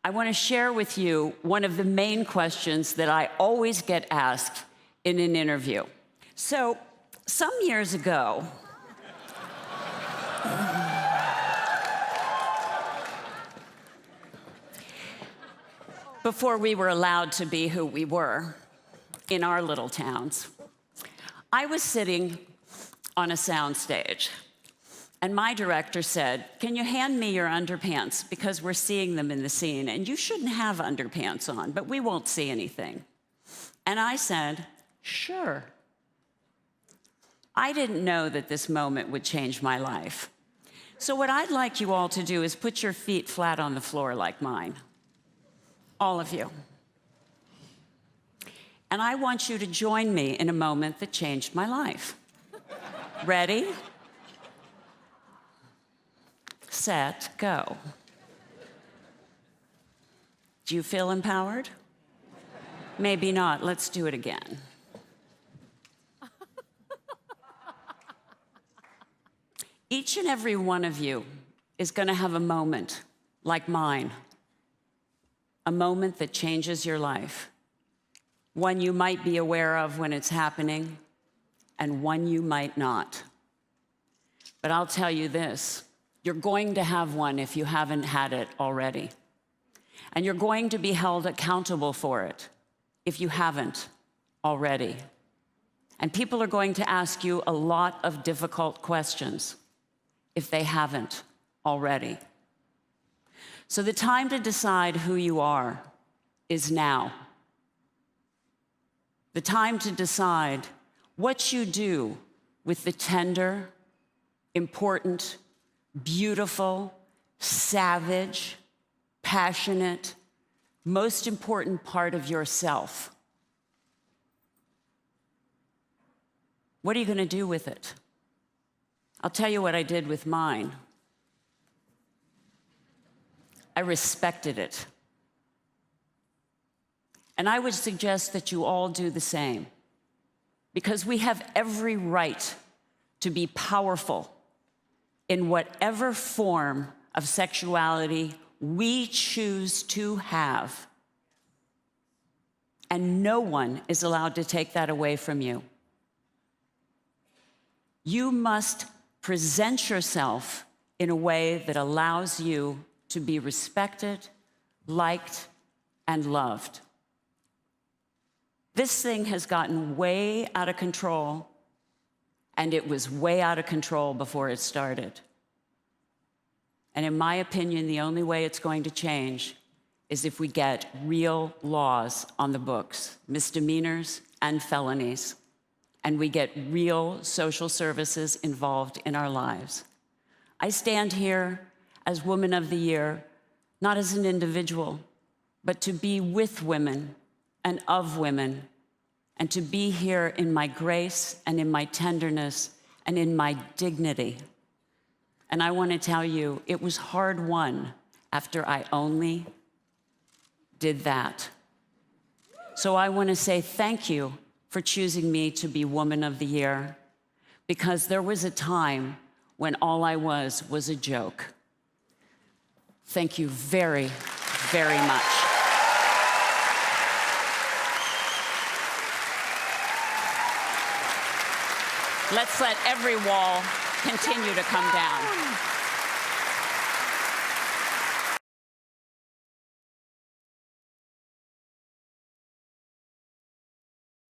I want to share with you one of the main questions that I always get asked in an interview. So, some years ago, before we were allowed to be who we were in our little towns, I was sitting on a soundstage, and my director said, "Can you hand me your underpants? Because we're seeing them in the scene, and you shouldn't have underpants on, but we won't see anything." And I said, "Sure." I didn't know that this moment would change my life. So what I'd like you all to do is put your feet flat on the floor like mine. All of you. And I want you to join me in a moment that changed my life. Ready? Set, go. Do you feel empowered? Maybe not. Let's do it again. Each and every one of you is going to have a moment like mine, a moment that changes your life, one you might be aware of when it's happening, and one you might not. But I'll tell you this, you're going to have one if you haven't had it already. And you're going to be held accountable for it if you haven't already. And people are going to ask you a lot of difficult questions if they haven't already. So the time to decide who you are is now. The time to decide what you do with the tender, important, beautiful, savage, passionate, most important part of yourself. What are you going to do with it? I'll tell you what I did with mine. I respected it. And I would suggest that you all do the same, because we have every right to be powerful in whatever form of sexuality we choose to have. And no one is allowed to take that away from you. You must present yourself in a way that allows you to be respected, liked, and loved. This thing has gotten way out of control, and it was way out of control before it started. And in my opinion, the only way it's going to change is if we get real laws on the books, misdemeanors and felonies, and we get real social services involved in our lives. I stand here as Woman of the Year, not as an individual, but to be with women and of women, and to be here in my grace and in my tenderness and in my dignity. And I want to tell you, it was hard won after I only did that. So I want to say thank you for choosing me to be Woman of the Year, because there was a time when all I was a joke. Thank you very, very much. Let's let every wall continue to come down.